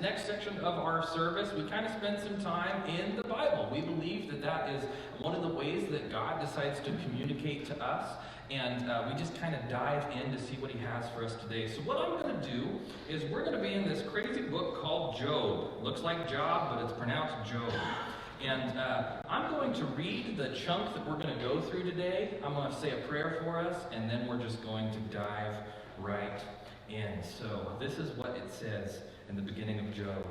next section of our service, we kind of spend some time in the Bible. We believe that that is one of the ways that God decides to communicate to us, and we just kind of dive in to see what he has for us today. So what I'm going to do is we're going to be in this crazy book called Job. Looks like Job, but it's pronounced Job. And I'm going to read the chunk that we're going to go through today. I'm going to say a prayer for us, and then we're just going to dive right in. So this is what it says in the beginning of Job.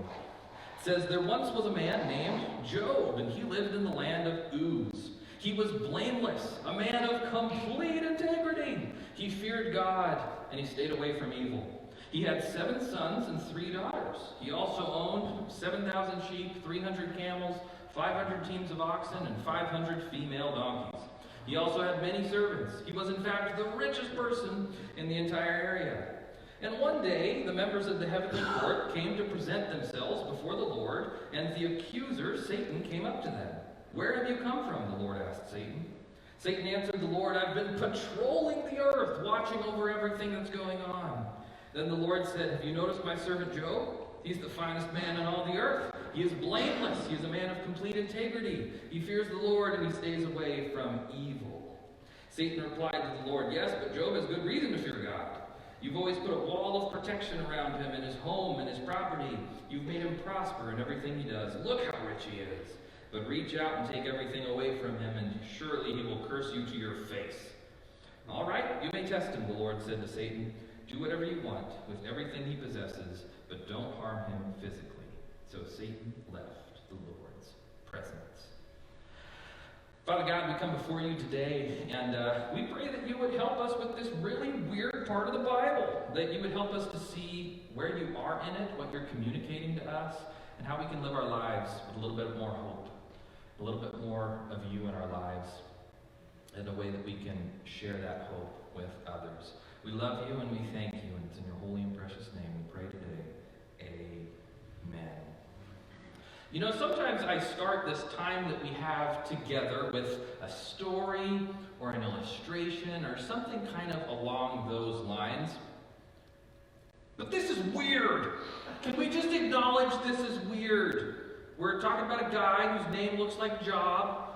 It says, "There once was a man named Job, and he lived in the land of Uz. He was blameless, a man of complete integrity. He feared God, and he stayed away from evil. He had 7 sons and 3 daughters. He also owned 7,000 sheep, 300 camels, 500 teams of oxen, and 500 female donkeys. He also had many servants. He was in fact the richest person in the entire area. And one day, the members of the heavenly court came to present themselves before the Lord, and the accuser, Satan, came up to them. 'Where have you come from?' the Lord asked Satan. Satan answered the Lord, 'I've been patrolling the earth, watching over everything that's going on.' Then the Lord said, 'Have you noticed my servant Job? He's the finest man on all the earth. He is blameless. He is a man of complete integrity. He fears the Lord, and he stays away from evil.' Satan replied to the Lord, 'Yes, but Job has good reason to fear God. You've always put a wall of protection around him and his home and his property. You've made him prosper in everything he does. Look how rich he is. But reach out and take everything away from him, and surely he will curse you to your face.' 'All right, you may test him,' the Lord said to Satan. 'Do whatever you want with everything he possesses, but don't harm him physically.' So Satan left the Lord's presence." Father God, we come before you today, and we pray that you would help us with this really weird part of the Bible, that you would help us to see where you are in it, what you're communicating to us, and how we can live our lives with a little bit more hope, a little bit more of you in our lives, in a way that we can share that hope with others. We love you and we thank you, and it's in your holy and precious name we pray today. Amen. You know, sometimes I start this time that we have together with a story or an illustration or something kind of along those lines. But this is weird. Can we just acknowledge this is weird? We're talking about a guy whose name looks like Job,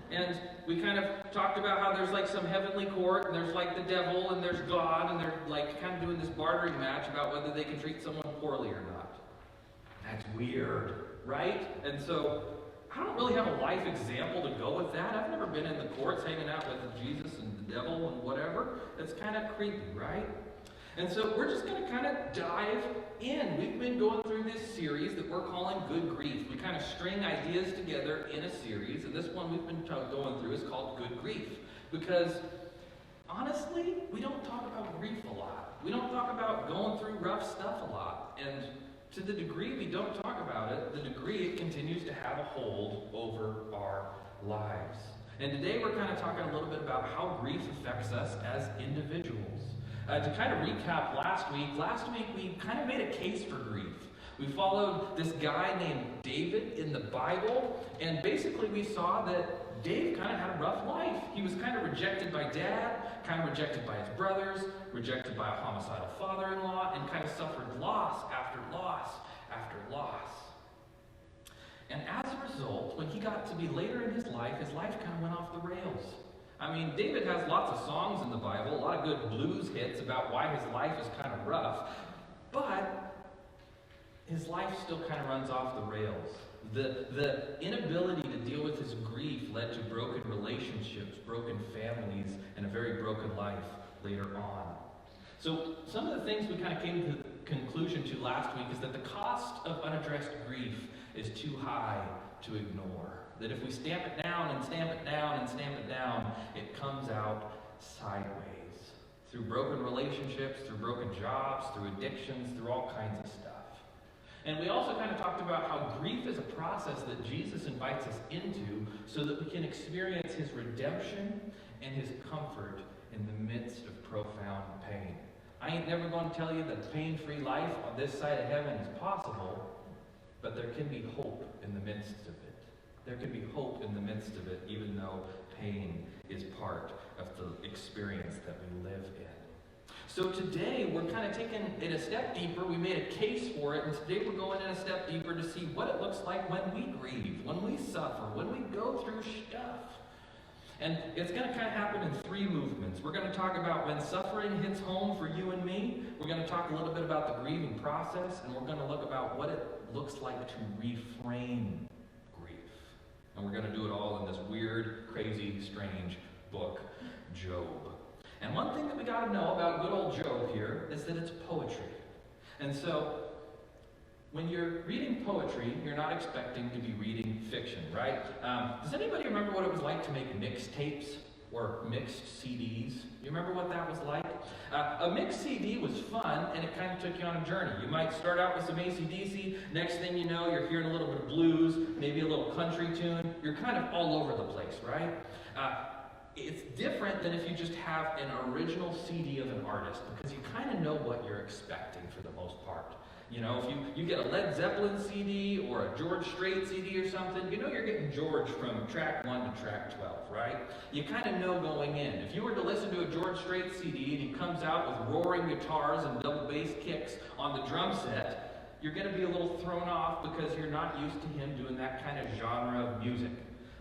and we kind of talked about how there's like some heavenly court, and there's like the devil, and there's God, and they're like kind of doing this bartering match about whether they can treat someone poorly or not. That's weird, right? And so I don't really have a life example to go with that. I've never been in the courts hanging out with Jesus and the devil and whatever. It's kind of creepy, right? And so we're just going to kind of dive in. We've been going through this series that we're calling Good Grief. We kind of string ideas together in a series, and this one we've been going through is called Good Grief. Because honestly, we don't talk about grief a lot. We don't talk about going through rough stuff a lot. And to the degree we don't talk about it, the degree it continues to have a hold over our lives. And today we're kind of talking a little bit about how grief affects us as individuals. To kind of recap last week we kind of made a case for grief. We followed this guy named David in the Bible, and basically we saw that Dave kind of had a rough life. He was kind of rejected by dad, kind of rejected by his brothers, rejected by a homicidal father-in-law, and kind of suffered loss after loss after loss. And as a result, when he got to be later in his life kind of went off the rails. I mean, David has lots of songs in the Bible, a lot of good blues hits about why his life is kind of rough, but his life still kind of runs off the rails. The inability to deal with his grief led to broken relationships, broken families, and a very broken life later on. So some of the things we kind of came to the conclusion to last week is that the cost of unaddressed grief is too high to ignore. That if we stamp it down and stamp it down and stamp it down, it comes out sideways. Through broken relationships, through broken jobs, through addictions, through all kinds of stuff. And we also kind of talked about how grief is a process that Jesus invites us into so that we can experience his redemption and his comfort in the midst of profound pain. I ain't never going to tell you that pain-free life on this side of heaven is possible, but there can be hope in the midst of it. There can be hope in the midst of it, even though pain is part of the experience that we live in. So today we're kind of taking it a step deeper. We made a case for it, and today we're going in a step deeper to see what it looks like when we grieve, when we suffer, when we go through stuff. And it's going to kind of happen in three movements. We're going to talk about when suffering hits home for you and me. We're going to talk a little bit about the grieving process, and we're going to look about what it looks like to reframe grief. And we're going to do it all in this weird, crazy, strange book, Job. And one thing that we got to know about good old Job here is that it's poetry. And so, when you're reading poetry, you're not expecting to be reading fiction, right? Does anybody remember what it was like to make mixtapes or mixed CDs? You remember what that was like? A mixed CD was fun, and it kind of took you on a journey. You might start out with some AC/DC. Next thing you know, you're hearing a little bit of blues, maybe a little country tune. You're kind of all over the place, right? It's different than if you just have an original CD of an artist, because you kind of know what you're expecting for the most part. You know, if you get a Led Zeppelin CD or a George Strait CD or something, you know you're getting George from track 1 to track 12, right? You kind of know going in. If you were to listen to a George Strait CD and he comes out with roaring guitars and double bass kicks on the drum set, you're going to be a little thrown off because you're not used to him doing that kind of genre of music.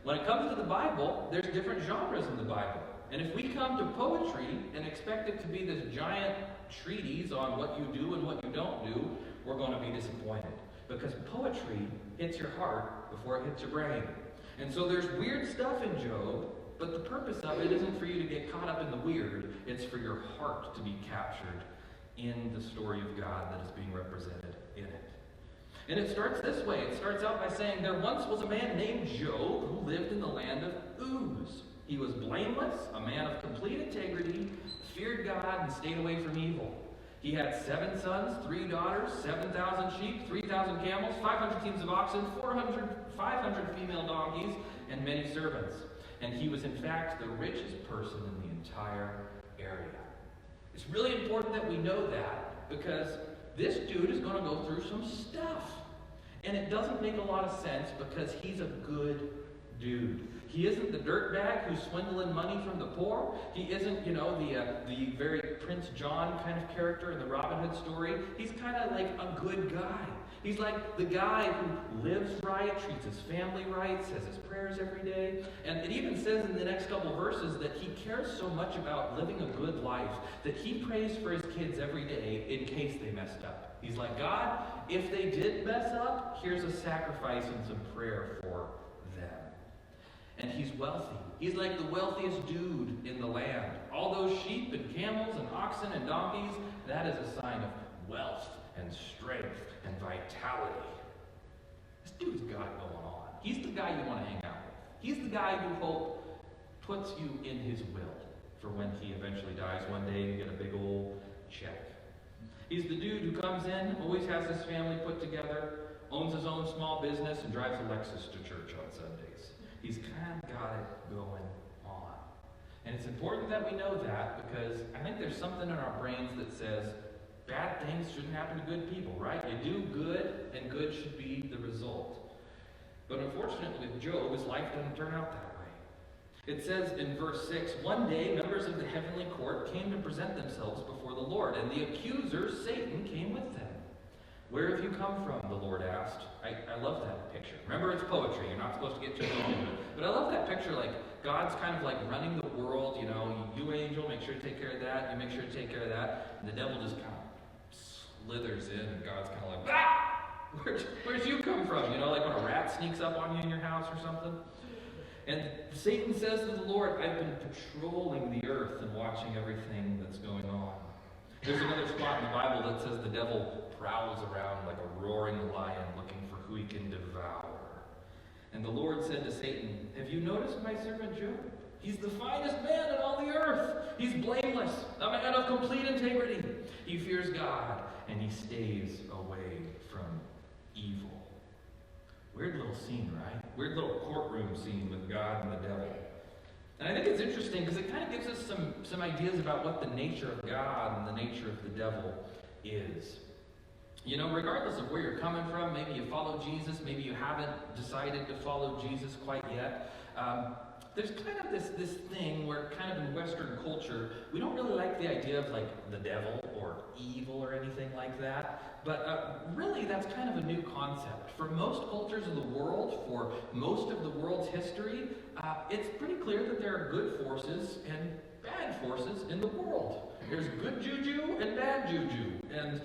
When it comes to the Bible, there's different genres in the Bible. And if we come to poetry and expect it to be this giant treatise on what you do and what you don't do, we're going to be disappointed. Because poetry hits your heart before it hits your brain. And so there's weird stuff in Job, but the purpose of it isn't for you to get caught up in the weird. It's for your heart to be captured in the story of God that is being represented in it. And it starts this way. It starts out by saying, there once was a man named Job who lived in the land of Uz. He was blameless, a man of complete integrity, feared God, and stayed away from evil. He had 7 sons, 3 daughters, 7,000 sheep, 3,000 camels, 500 teams of oxen, 500 female donkeys, and many servants. And he was in fact the richest person in the entire area. It's really important that we know that, because this dude is going to go through some stuff. And it doesn't make a lot of sense because he's a good dude. He isn't the dirtbag who's swindling money from the poor. He isn't, the very Prince John kind of character in the Robin Hood story. He's kind of like a good guy. He's like the guy who lives right, treats his family right, says his prayers every day. And it even says in the next couple of verses that he cares so much about living a good life that he prays for his kids every day in case they messed up. He's like, God, if they did mess up, here's a sacrifice and some prayer for them. And he's wealthy. He's like the wealthiest dude in the land. All those sheep and camels and oxen and donkeys, that is a sign of wealth and strength and vitality. This dude's got it going on. He's the guy you want to hang out with. He's the guy you hope puts you in his will for when he eventually dies one day and you get a big old check. He's the dude who comes in, always has his family put together, owns his own small business, and drives a Lexus to church on Sundays. He's kind of got it going on. And it's important that we know that, because I think there's something in our brains that says bad things shouldn't happen to good people, right? You do good, and good should be the result. But unfortunately with Job, his life doesn't turn out that way. It says in verse 6, one day members of the heavenly court came to present themselves before the Lord, and the accuser, Satan, came with them. Where have you come from? The Lord asked. I love that picture. Remember, it's poetry. You're not supposed to get too deep into it. But I love that picture, like God's kind of like running the world. You angel, make sure to take care of that. You make sure to take care of that. And the devil just kind of slithers in, and God's kind of like, ah! Where'd you come from? Like when a rat sneaks up on you in your house or something. And Satan says to the Lord, I've been patrolling the earth and watching everything that's going on. There's another spot in the Bible that says the devil prowls around like a roaring lion looking for who he can devour. And the Lord said to Satan, have you noticed my servant Job? He's the finest man in all the earth. He's blameless, a man of complete integrity. He fears God, and he stays away from evil. Weird little scene, right? Weird little courtroom scene with God and the devil. And I think it's interesting because it kind of gives us some ideas about what the nature of God and the nature of the devil is. Regardless of where you're coming from, maybe you follow Jesus, maybe you haven't decided to follow Jesus quite yet. there's kind of this thing where kind of in Western culture, we don't really like the idea of like the devil or evil or anything like that. But really, that's kind of a new concept. For most cultures of the world, for most of the world's history, it's pretty clear that there are good forces and bad forces in the world. There's good juju and bad juju. And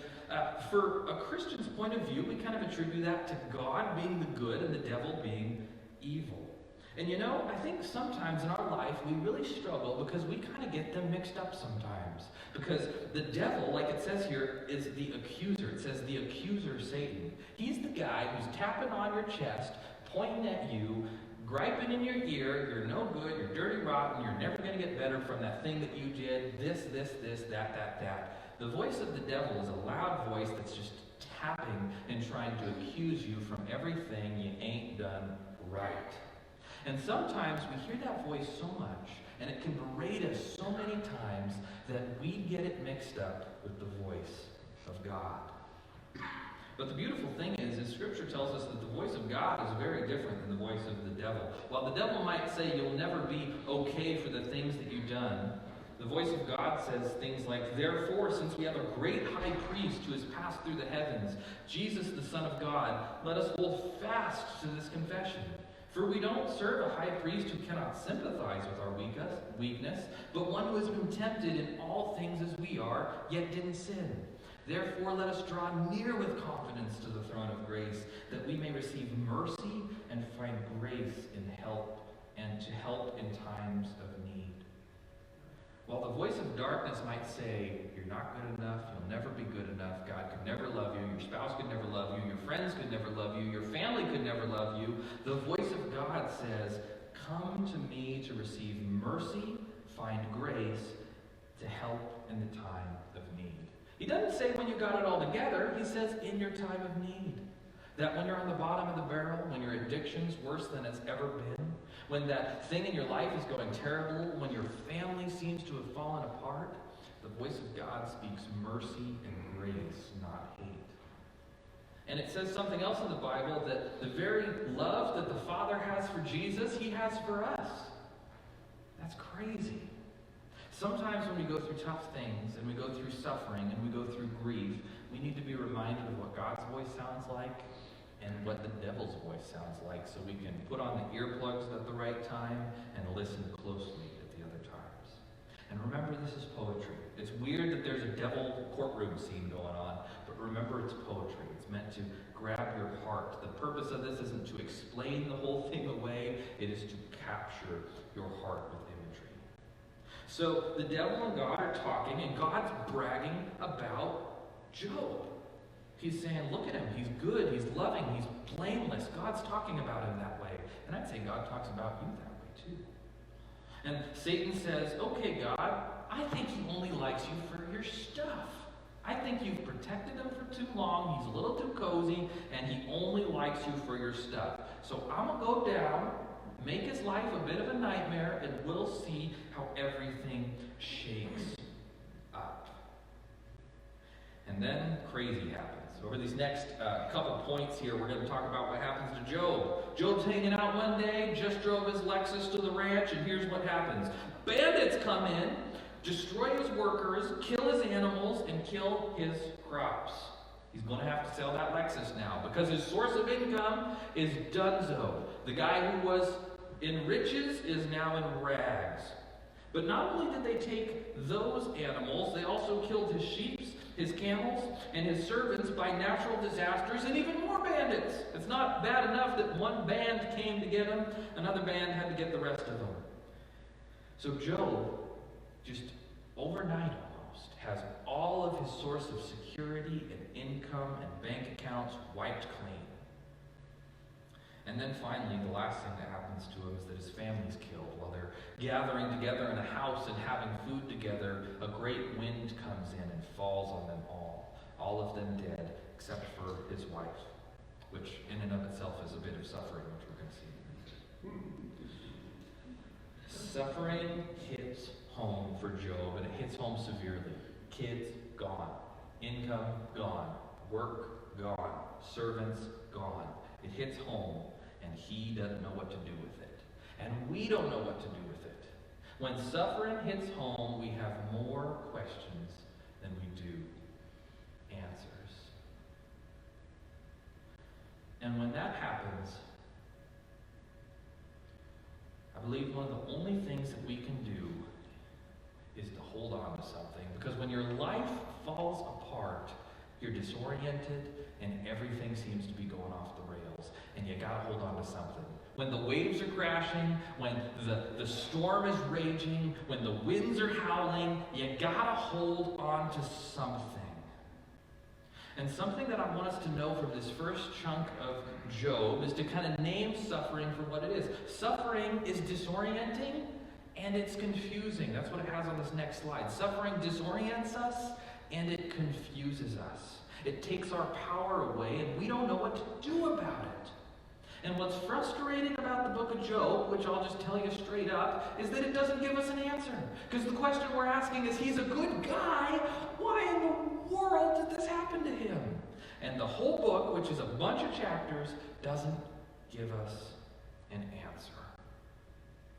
for a Christian's point of view, we kind of attribute that to God being the good and the devil being evil. And you know, I think sometimes in our life we really struggle because we kind of get them mixed up sometimes. Because the devil, like it says here, is the accuser. It says the accuser, Satan. He's the guy who's tapping on your chest, pointing at you, griping in your ear, you're no good, you're dirty, rotten, you're never going to get better from that thing that you did, this, that. The voice of the devil is a loud voice that's just tapping and trying to accuse you from everything you ain't done right. And sometimes we hear that voice so much, and it can berate us so many times that we get it mixed up with the voice of God. But the beautiful thing is Scripture tells us that the voice of God is very different than the voice of the devil. While the devil might say you'll never be okay for the things that you've done, the voice of God says things like, "Therefore, since we have a great high priest who has passed through the heavens, Jesus the Son of God, let us hold fast to this confession. For we don't serve a high priest who cannot sympathize with our weakness, but one who has been tempted in all things as we are, yet didn't sin. Therefore, let us draw near with confidence to the throne of grace, that we may receive mercy and find grace in help and to help in times of need." While the voice of darkness might say, "You're not good enough, you'll never be good enough, God could never love you, your spouse could never love you, your friends could never love you, your family could never love you," the voice of God says, "Come to me to receive mercy, find grace, to help in the time of need." He doesn't say when you got it all together, he says in your time of need. That when you're on the bottom of the barrel, when your addiction's worse than it's ever been, when that thing in your life is going terrible, when your family seems to have fallen apart, the voice of God speaks mercy and grace, not hate. And it says something else in the Bible, that the very love that the Father has for Jesus, he has for us. That's crazy. Sometimes when we go through tough things, and we go through suffering, and we go through grief, we need to be reminded of what God's voice sounds like and what the devil's voice sounds like, so we can put on the earplugs at the right time and listen closely at the other times. And remember, this is poetry. It's weird that there's a devil courtroom scene going on, but remember, it's poetry. It's meant to grab your heart. The purpose of this isn't to explain the whole thing away, it is to capture your heart with imagery. So the devil and God are talking, and God's bragging about Job. He's saying, look at him, he's good, he's loving, he's blameless. God's talking about him that way. And I'd say God talks about you that way too. And Satan says, okay, God, I think he only likes you for your stuff. I think you've protected him for too long, he's a little too cozy, and he only likes you for your stuff. So I'm going to go down, make his life a bit of a nightmare, and we'll see how everything shakes up. And then crazy happens. Over these next couple points here, we're going to talk about what happens to Job. Job's hanging out one day, just drove his Lexus to the ranch, and here's what happens. Bandits come in, destroy his workers, kill his animals, and kill his crops. He's going to have to sell that Lexus now, because his source of income is donezo. The guy who was in riches is now in rags. But not only did they take those animals, they also killed his sheep, his camels, and his servants by natural disasters, and even more bandits. It's not bad enough that one band came to get him, another band had to get the rest of them. So Job, just overnight almost, has all of his source of security and income and bank accounts wiped clean. And then finally, the last thing that happens to him is that his family's killed. While they're gathering together in a house and having food together, a great wind comes in and falls on them all of them dead, except for his wife, which in and of itself is a bit of suffering, which we're going to see. Suffering hits home for Job, and it hits home severely. Kids gone, income gone, work gone, servants gone. It hits home, and he doesn't know what to do with it. and we don't know what to do with it. When suffering hits home, we have more questions than we do answers. And when that happens, I believe one of the only things that we can do is to hold on to something. Because when your life falls apart, you're disoriented and everything seems to be going off the rails. And you gotta hold on to something. When the waves are crashing, when the storm is raging, when the winds are howling, you gotta hold on to something. And something that I want us to know from this first chunk of Job is to kind of name suffering for what it is. Suffering is disorienting and it's confusing. That's what it has on this next slide. Suffering disorients us and it confuses us. It takes our power away and we don't know what to do about it. And what's frustrating about the book of Job, which I'll just tell you straight up, is that it doesn't give us an answer. Because the question we're asking is, he's a good guy, why in the world did this happen to him? And the whole book, which is a bunch of chapters, doesn't give us an answer.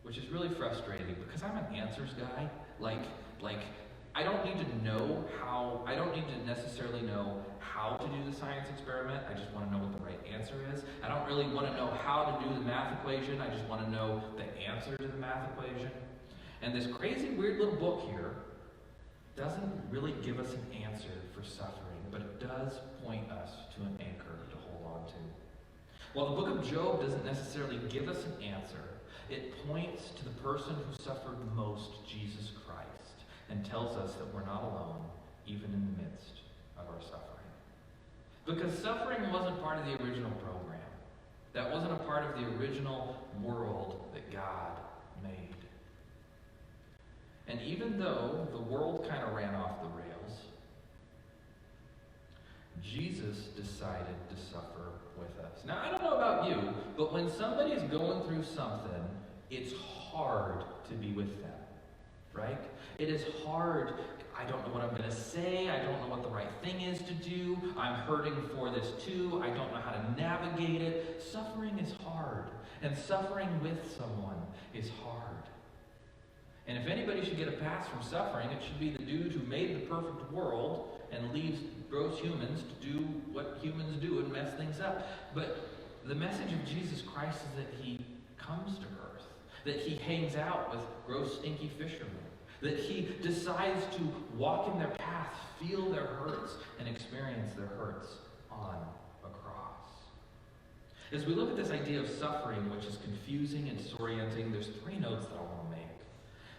Which is really frustrating, because I'm an answers guy. I don't need to necessarily know how to do the science experiment. I just want to know what the right answer is. I don't really want to know how to do the math equation. I just want to know the answer to the math equation. And this crazy, weird little book here doesn't really give us an answer for suffering, but it does point us to an anchor to hold on to. While the book of Job doesn't necessarily give us an answer, it points to the person who suffered most, Jesus Christ, and tells us that we're not alone, even in the midst of our suffering. Because suffering wasn't part of the original program. That wasn't a part of the original world that God made. And even though the world kind of ran off the rails, Jesus decided to suffer with us. Now, I don't know about you, but when somebody's going through something, it's hard to be with them, right? It is hard. I don't know what I'm going to say. I don't know what the right thing is to do. I'm hurting for this too. I don't know how to navigate it. Suffering is hard, and suffering with someone is hard. And if anybody should get a pass from suffering, it should be the dude who made the perfect world and leaves gross humans to do what humans do and mess things up. But the message of Jesus Christ is that he comes to earth, that he hangs out with gross, stinky fishermen, that he decides to walk in their path, feel their hurts, and experience their hurts on a cross. As we look at this idea of suffering, which is confusing and disorienting, there's three notes that I want to make.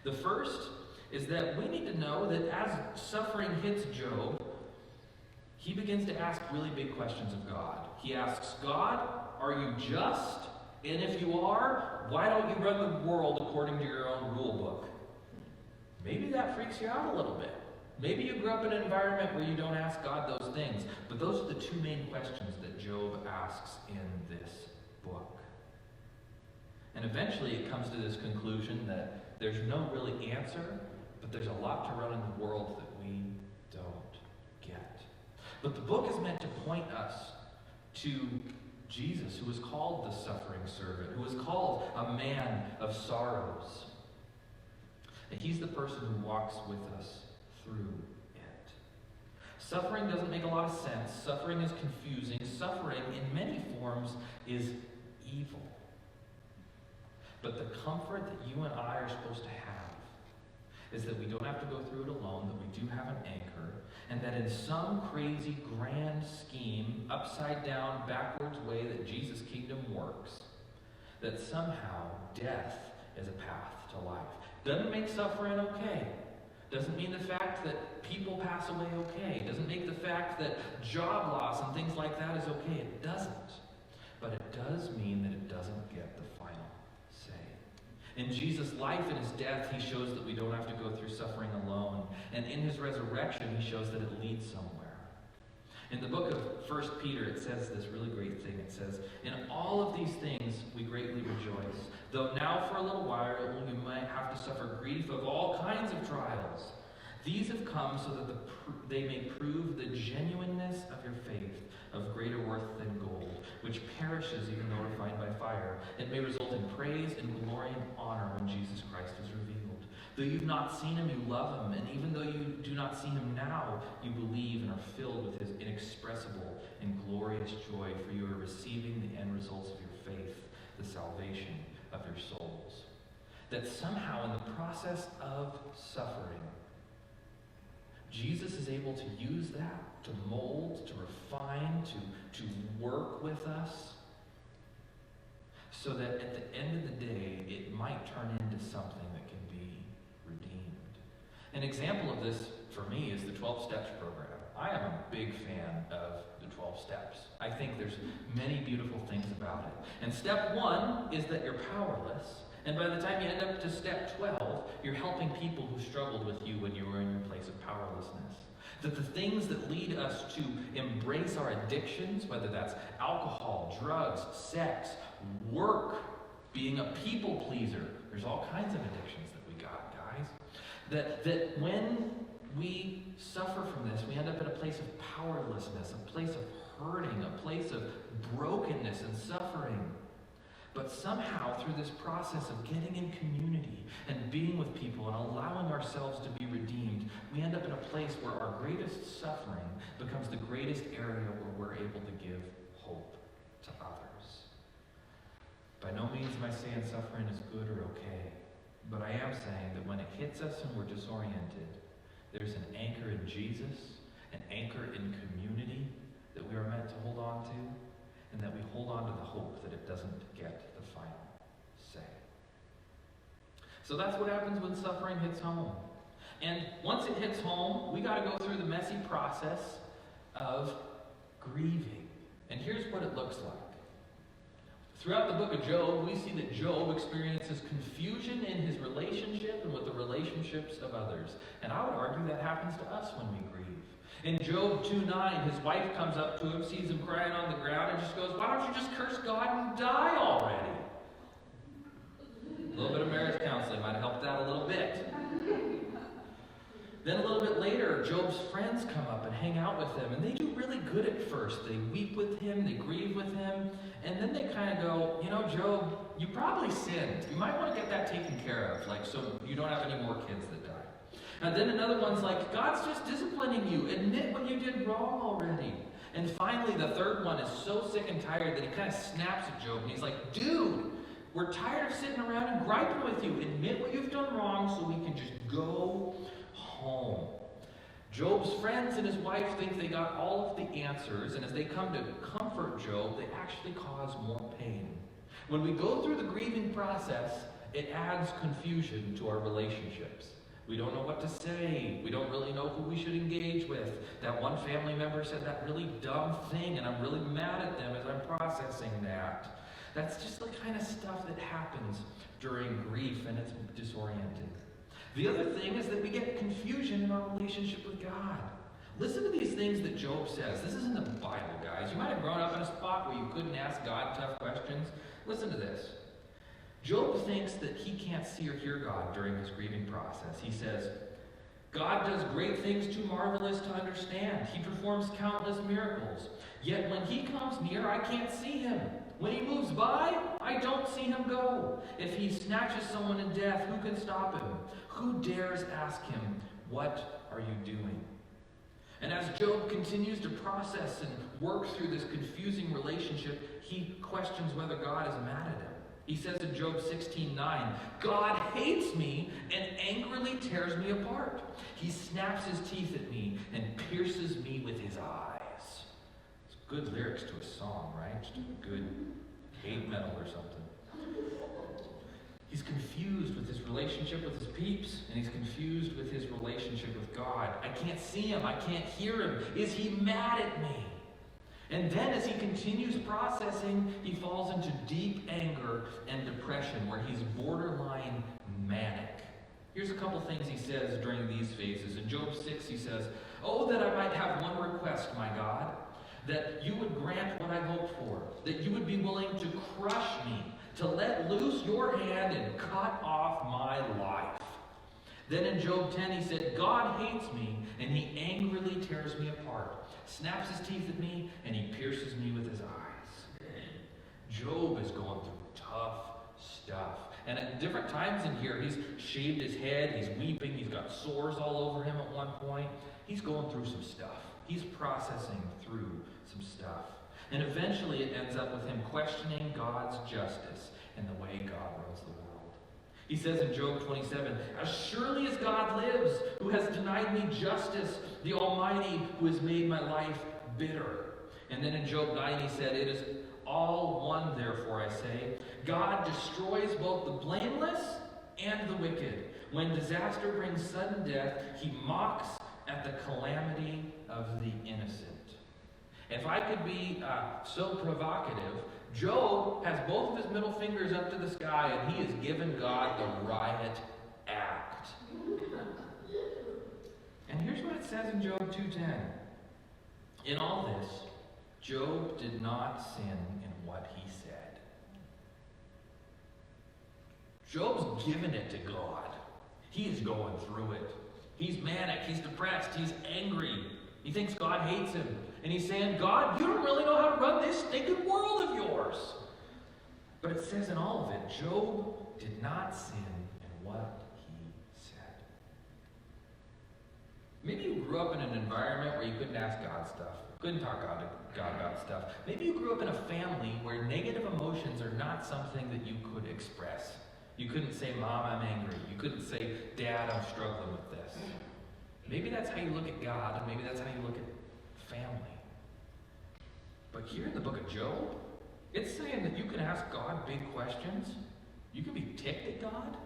The first is that we need to know that as suffering hits Job, he begins to ask really big questions of God. He asks, God, are you just? And if you are, why don't you run the world according to your own rule book? Maybe that freaks you out a little bit. Maybe you grew up in an environment where you don't ask God those things. But those are the two main questions that Job asks in this book. And eventually it comes to this conclusion that there's no really answer, but there's a lot to run in the world that we don't get. But the book is meant to point us to Jesus, who is called the suffering servant, who is called a man of sorrows. And he's the person who walks with us through it. Suffering doesn't make a lot of sense. Suffering is confusing. Suffering, in many forms, is evil. But the comfort that you and I are supposed to have is that we don't have to go through it alone, that we do have an anchor, and that in some crazy grand scheme, upside down, backwards way that Jesus' kingdom works, that somehow death is a path to life. Doesn't make suffering okay. Doesn't mean the fact that people pass away okay. Doesn't make the fact that job loss and things like that is okay. It doesn't. But it does mean that it doesn't get the final say. In Jesus' life and his death, he shows that we don't have to go through suffering alone. And in his resurrection, he shows that it leads somewhere. In the book of 1 Peter, it says this really great thing. It says, in all of these things we greatly rejoice, though now for a little while you might have to suffer grief of all kinds of trials. These have come so that they may prove the genuineness of your faith, of greater worth than gold, which perishes perishes even though refined by fire. It may result in praise and glory and honor when Jesus Christ is revealed. Though you've not seen him, you love him, and even though you do not see him now, you believe and are filled with his inexpressible and glorious joy, for you are receiving the end results of your faith, the salvation of your souls. That somehow in the process of suffering, Jesus is able to use that to mold, to refine, to work with us, so that at the end of the day, it might turn into something that can be redeemed. An example of this for me is the 12 Steps program. I am a big fan of the 12 Steps. I think there's many beautiful things about it. And step 1 is that you're powerless. And by the time you end up to step 12, you're helping people who struggled with you when you were in your place of powerlessness. That the things that lead us to embrace our addictions, whether that's alcohol, drugs, sex, work, being a people pleaser, there's all kinds of addictions that we got, guys. That when we suffer from this, we end up in a place of powerlessness, a place of hurting, a place of brokenness and suffering. But somehow, through this process of getting in community and being with people and allowing ourselves to be redeemed, we end up in a place where our greatest suffering becomes the greatest area where we're able to give hope to others. By no means am I saying suffering is good or okay, but I am saying that when it hits us and we're disoriented, there's an anchor in Jesus, an anchor in community that we are meant to hold on to, and that we hold on to the hope that it doesn't get the final say. So that's what happens when suffering hits home. And once it hits home, we got to go through the messy process of grieving. And here's what it looks like. Throughout the book of Job, we see that Job experiences confusion in his relationship and with the relationships of others. And I would argue that happens to us when we grieve. In Job 2:9, his wife comes up to him, sees him crying on the ground, and just goes, "Why don't you just curse God and die already?" A little bit of marriage counseling might have helped out a little bit. Then a little bit later, Job's friends come up and hang out with him, and they do really good at first. They weep with him, they grieve with him, and then they kind of go, "You know, Job, you probably sinned. You might want to get that taken care of, like so you don't have any more kids that die." And then another one's like, "God's just disciplining you. Admit what you did wrong already." And finally, the third one is so sick and tired that he kind of snaps at Job, and he's like, "Dude, we're tired of sitting around and griping with you. Admit what you've done wrong so we can just go home." Job's friends and his wife think they got all of the answers, and as they come to comfort Job, they actually cause more pain. When we go through the grieving process, it adds confusion to our relationships. We don't know what to say. We don't really know who we should engage with. That one family member said that really dumb thing, and I'm really mad at them as I'm processing that. That's just the kind of stuff that happens during grief, and it's disorienting. The other thing is that we get confusion in our relationship with God. Listen to these things that Job says. This is in the Bible, guys. You might have grown up in a spot where you couldn't ask God tough questions. Listen to this. Job thinks that he can't see or hear God during his grieving process. He says, "God does great things too marvelous to understand. He performs countless miracles. Yet when he comes near, I can't see him. When he moves by, I don't see him go. If he snatches someone in death, who can stop him? Who dares ask him, 'What are you doing?'" And as Job continues to process and work through this confusing relationship, he questions whether God is mad at him. He says in Job 16:9, "God hates me and angrily tears me apart. He snaps his teeth at me and pierces me with his eyes." It's good lyrics to a song, right? Just a good hate metal or something. He's confused with his relationship with his peeps, and he's confused with his relationship with God. I can't see him. I can't hear him. Is he mad at me? And then as he continues processing, he falls into deep anger and depression where he's borderline manic. Here's a couple things he says during these phases. In Job 6, he says, "Oh, that I might have one request, my God, that you would grant what I hope for, that you would be willing to crush me, to let loose your hand and cut off my life." Then in Job 10, he said, "God hates me, and he angrily tears me apart, snaps his teeth at me, and he pierces me with his eyes." And at different times in here, he's shaved his head, he's weeping, he's got sores all over him at one point. He's going through some stuff. He's processing through some stuff. And eventually it ends up with him questioning God's justice and the way God runs the world. He says in Job 27, "As surely as God lives, who has denied me justice, the Almighty who has made my life bitter." And then in Job 9 he said, "It is all one, therefore I say, God destroys both the blameless and the wicked. When disaster brings sudden death, he mocks at the calamity of the innocent." If I could be so provocative, Job has both of his middle fingers up to the sky, and he has given God the riot act. And here's what it says in Job 2:10. "In all this, Job did not sin in what he said." Job's given it to God. He is going through it. He's manic, he's depressed, he's angry. He thinks God hates him. And he's saying, "God, you don't really know how to run this stinking world of yours." But it says in all of it, Job did not sin in what he said. Maybe you grew up in an environment where you couldn't ask God stuff. Couldn't talk to God about stuff. Maybe you grew up in a family where negative emotions are not something that you could express. You couldn't say, "Mom, I'm angry." You couldn't say, "Dad, I'm struggling with this." Maybe that's how you look at God, and maybe that's how you look at family. But here in the book of Job, it's saying that you can ask God big questions. You can be ticked at God.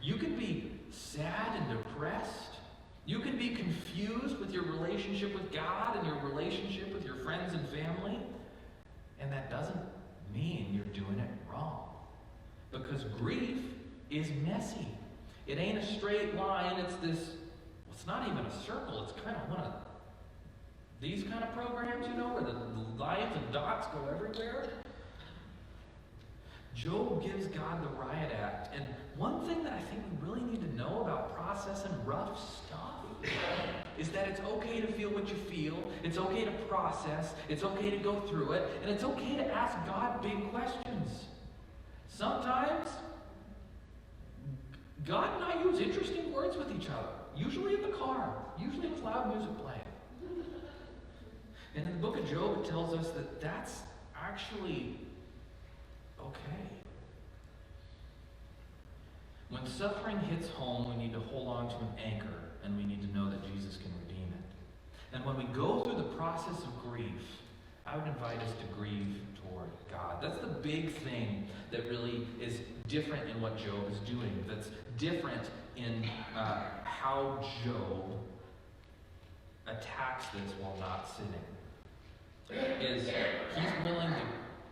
You can be sad and depressed. You can be confused with your relationship with God and your relationship with your friends and family. And that doesn't mean you're doing it wrong. Because grief is messy. It ain't a straight line. It's this, well, it's not even a circle. It's kind of one of these kind of programs, where the lines and dots go everywhere. Job gives God the riot act. And one thing that I think we really need to know about processing rough stuff is that it's okay to feel what you feel. It's okay to process. It's okay to go through it. And it's okay to ask God big questions. Sometimes, God and I use interesting words with each other. Usually in the car. Usually with loud music playing. And in the book of Job, it tells us that that's actually okay. When suffering hits home, we need to hold on to an anchor, and we need to know that Jesus can redeem it. And when we go through the process of grief, I would invite us to grieve toward God. That's the big thing that really is different in what Job is doing. That's different in how Job attacks this while not sinning. Is he's willing to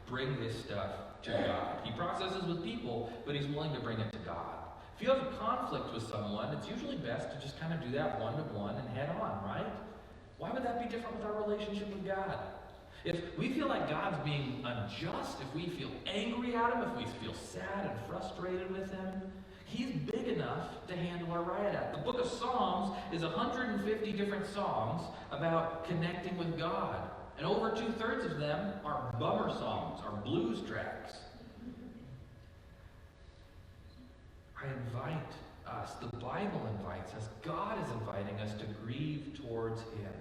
bring this stuff to God. He processes with people, but he's willing to bring it to God. If you have a conflict with someone, it's usually best to just kind of do that one-to-one and head on, right? Why would that be different with our relationship with God? If we feel like God's being unjust, if we feel angry at him, if we feel sad and frustrated with him, he's big enough to handle our riot act. The book of Psalms is 150 different songs about connecting with God. And over 2/3 of them are bummer songs, are blues tracks. I invite us, the Bible invites us, God is inviting us to grieve towards him.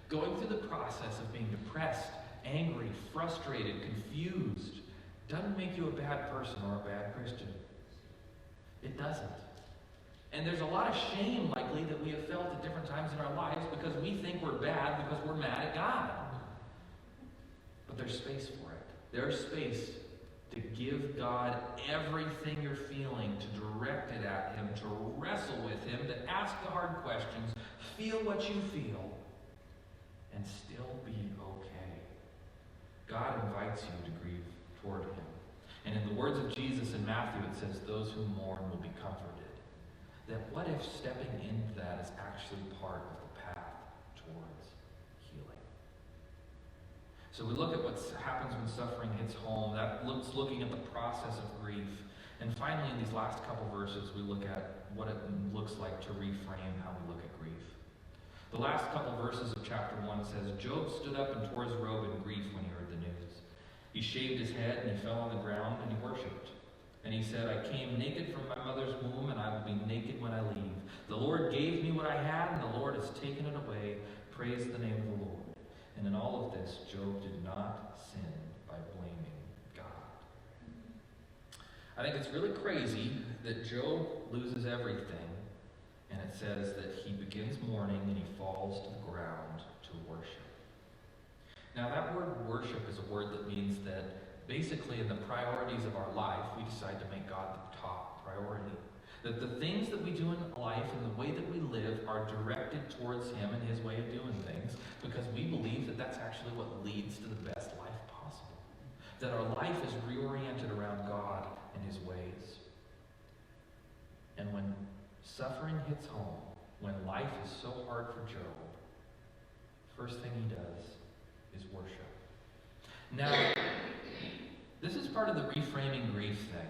Going through the process of being depressed, angry, frustrated, confused, doesn't make you a bad person or a bad Christian. It doesn't. And there's a lot of shame, likely, that we have felt at different times in our lives because we think we're bad because we're mad at God. But there's space for it. There's space to give God everything you're feeling, to direct it at him, to wrestle with him, to ask the hard questions, feel what you feel, and still be okay. God invites you to grieve toward him. And in the words of Jesus in Matthew, it says, "Those who mourn will be comforted." That what if stepping into that is actually part of the path towards healing? So we look at what happens when suffering hits home. That looking at the process of grief. And finally, in these last couple verses, we look at what it looks like to reframe how we look at grief. The last couple verses of chapter 1 says, Job stood up and tore his robe in grief when he heard the news. He shaved his head and he fell on the ground and he worshipped. And he said, I came naked from my mother's womb, and I will be naked when I leave. The Lord gave me what I had, and the Lord has taken it away. Praise the name of the Lord. And in all of this, Job did not sin by blaming God. I think it's really crazy that Job loses everything, and it says that he begins mourning and he falls to the ground to worship. Now, that word worship is a word that means that basically in the priorities of our life, we decide to make God the top priority. That the things that we do in life and the way that we live are directed towards Him and His way of doing things, because we believe that that's actually what leads to the best life possible. That our life is reoriented around God and His ways. And when suffering hits home, when life is so hard for Job, first thing he does is worship. Now, this is part of the reframing grief thing.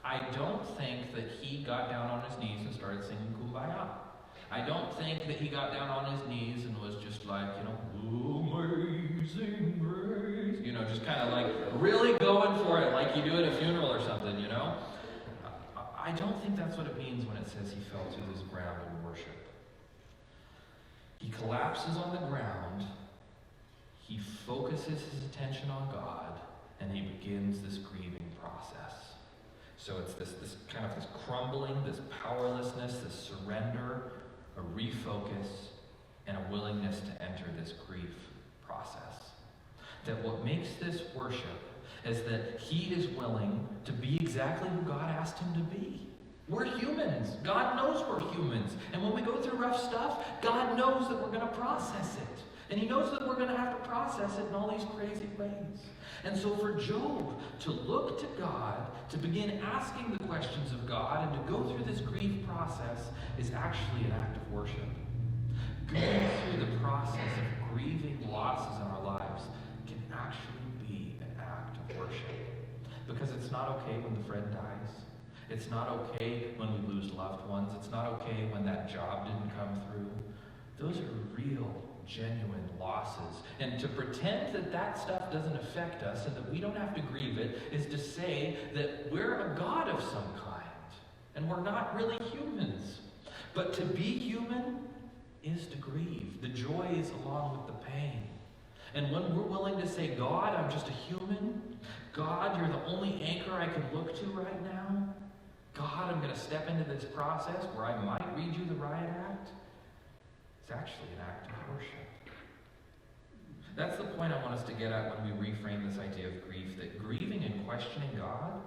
I don't think that he got down on his knees and started singing Kumbaya. I don't think that he got down on his knees and was just like, amazing grace, just kind of like really going for it like you do at a funeral or something, I don't think that's what it means when it says he fell to his ground in worship. He collapses on the ground, he focuses his attention on God, and he begins this grieving process. So it's this kind of this crumbling, this powerlessness, this surrender, a refocus, and a willingness to enter this grief process. That what makes this worship is that he is willing to be exactly who God asked him to be. We're humans. God knows we're humans. And when we go through rough stuff, God knows that we're going to process it. And he knows that we're going to have to process it in all these crazy ways. And so for Job to look to God, to begin asking the questions of God, and to go through this grief process is actually an act of worship. Going through the process of grieving losses in our lives can actually be an act of worship. Because it's not okay when the friend dies. It's not okay when we lose loved ones. It's not okay when that job didn't come through. Those are real, genuine losses. And to pretend that that stuff doesn't affect us and that we don't have to grieve it is to say that we're a God of some kind. And we're not really humans. But to be human is to grieve. The joy is along with the pain. And when we're willing to say, God, I'm just a human. God, you're the only anchor I can look to right now. God, I'm going to step into this process where I might read you the riot act. It's actually an act of worship. That's the point I want us to get at when we reframe this idea of grief, that grieving and questioning God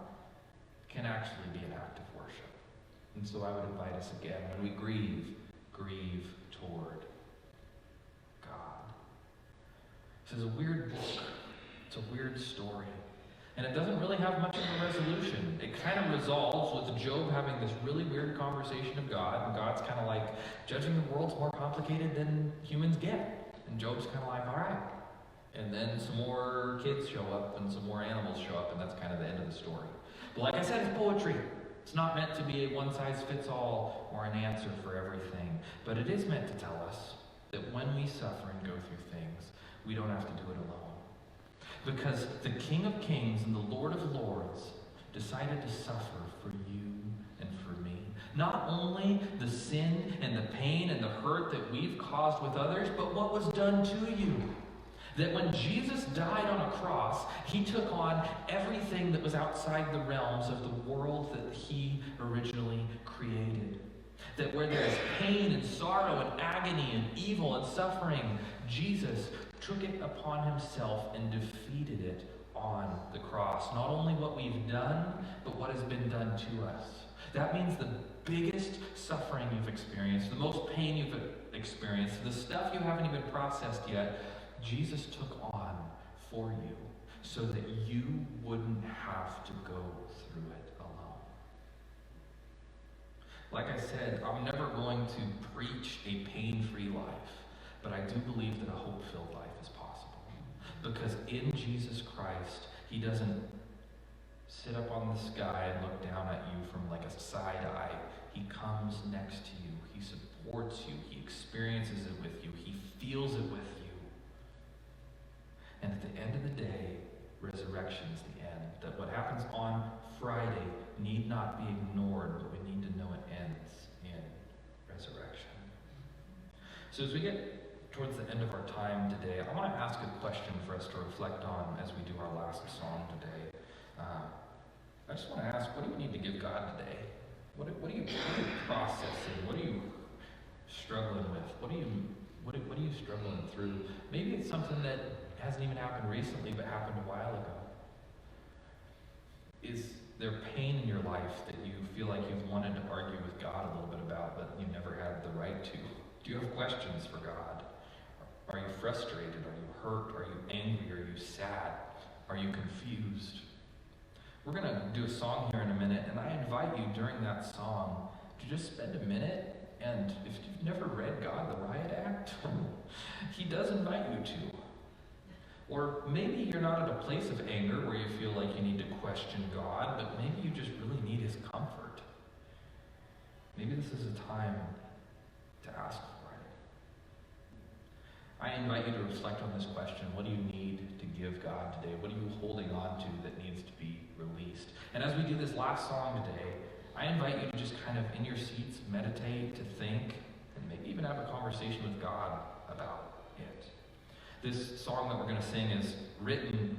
can actually be an act of worship. And so I would invite us again, when we grieve toward God. This is a weird book. It's a weird story. And it doesn't really have much of a resolution. It kind of resolves with Job having this really weird conversation of God, and God's kind of like, judging the world's more complicated than humans get. And Job's kind of like, all right. And then some more kids show up, and some more animals show up, and that's kind of the end of the story. But like I said, it's poetry. It's not meant to be a one-size-fits-all or an answer for everything. But it is meant to tell us that when we suffer and go through things, we don't have to do it alone. Because the King of Kings and the Lord of Lords decided to suffer for you and for me. Not only the sin and the pain and the hurt that we've caused with others, but what was done to you. That when Jesus died on a cross, he took on everything that was outside the realms of the world that he originally created. That where there is pain and sorrow and agony and evil and suffering, Jesus took it upon himself and defeated it on the cross. Not only what we've done, but what has been done to us. That means the biggest suffering you've experienced, the most pain you've experienced, the stuff you haven't even processed yet, Jesus took on for you so that you wouldn't have to go through it alone. Like I said, I'm never going to preach a pain-free life, but I do believe that a hope-filled life is possible. Because in Jesus Christ, he doesn't sit up on the sky and look down at you from like a side eye. He comes next to you. He supports you. He experiences it with you. He feels it with you. And at the end of the day, resurrection is the end. that what happens on Friday need not be ignored, but we need to know it ends in resurrection. So as we get towards the end of our time today, I want to ask a question for us to reflect on as we do our last song today. I just want to ask, what do you need to give God today? What are you processing? What are you struggling with? What are you struggling through? Maybe it's something that hasn't even happened recently, but happened a while ago. Is there pain in your life that you feel like you've wanted to argue with God a little bit about, but you never had the right to? Do you have questions for God? Are you frustrated? Are you hurt? Are you angry? Are you sad? Are you confused? We're going to do a song here in a minute, and I invite you during that song to just spend a minute, and if you've never read God, the Riot Act, he does invite you to. Or maybe you're not at a place of anger where you feel like you need to question God, but maybe you just really need his comfort. Maybe this is a time to ask for it. I invite you to reflect on this question. What do you need to give God today? What are you holding on to that needs to be released? And as we do this last song today, I invite you to just kind of, in your seats, meditate, to think, and maybe even have a conversation with God about it. This song that we're going to sing is written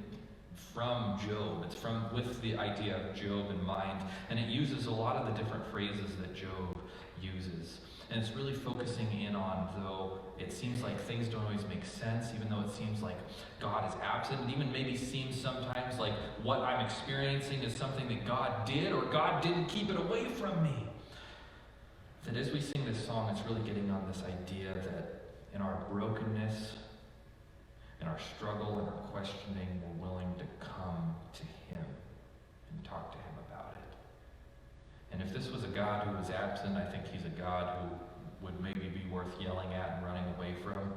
from Job. It's with the idea of Job in mind, and it uses a lot of the different phrases that Job uses. And it's really focusing in on, though it seems like things don't always make sense, even though it seems like God is absent, it even maybe seems sometimes like what I'm experiencing is something that God did, or God didn't keep it away from me. That as we sing this song, it's really getting on this idea that in our brokenness, in our struggle, in our questioning, we're willing to come to him and talk to him about it. And if this was a God who was absent, I think he's a God who would maybe be worth yelling at and running away from.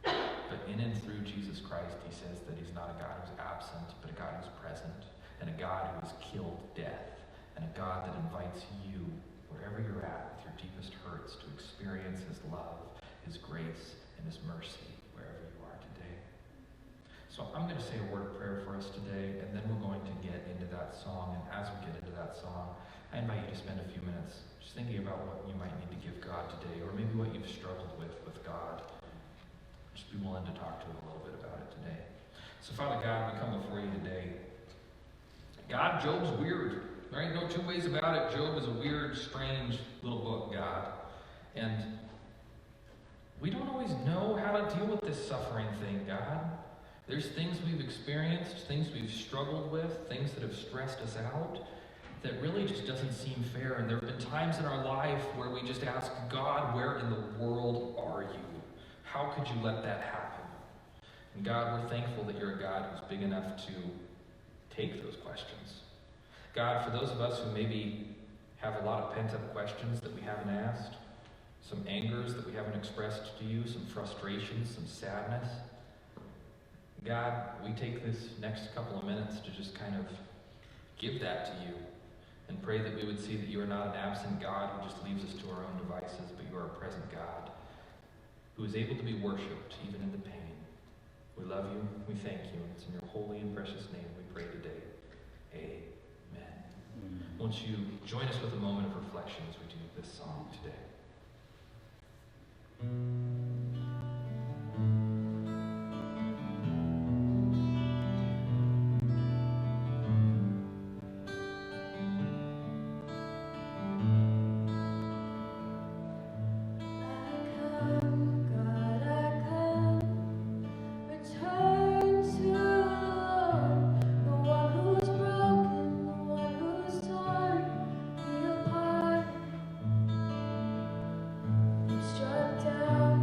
But in and through Jesus Christ, he says that he's not a God who's absent, but a God who's present, and a God who has killed death, and a God that invites you, wherever you're at, with your deepest hurts, to experience his love, his grace, and his mercy, wherever you are today. So I'm going to say a word of prayer for us today, and then we're going to get into that song. And as we get into that song, I invite you to spend a few minutes just thinking about what you might need to give God today, or maybe what you've struggled with God. Just be willing to talk to him a little bit about it today. So Father God, we come before you today. God, Job's weird. There ain't no two ways about it. Job is a weird, strange little book, God. And we don't always know how to deal with this suffering thing, God. There's things we've experienced, things we've struggled with, things that have stressed us out that really just doesn't seem fair. And there have been times in our life where we just ask, God, where in the world are you? How could you let that happen? And God, we're thankful that you're a God who's big enough to take those questions. God, for those of us who maybe have a lot of pent-up questions that we haven't asked, some angers that we haven't expressed to you, some frustrations, some sadness, God, we take this next couple of minutes to just kind of give that to you and pray that we would see that you are not an absent God who just leaves us to our own devices, but you are a present God who is able to be worshipped even in the pain. We love you. We thank you. It's in your holy and precious name we pray today. Amen. Won't you join us with a moment of reflection as we do this song today? Struck down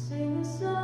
Sing a song.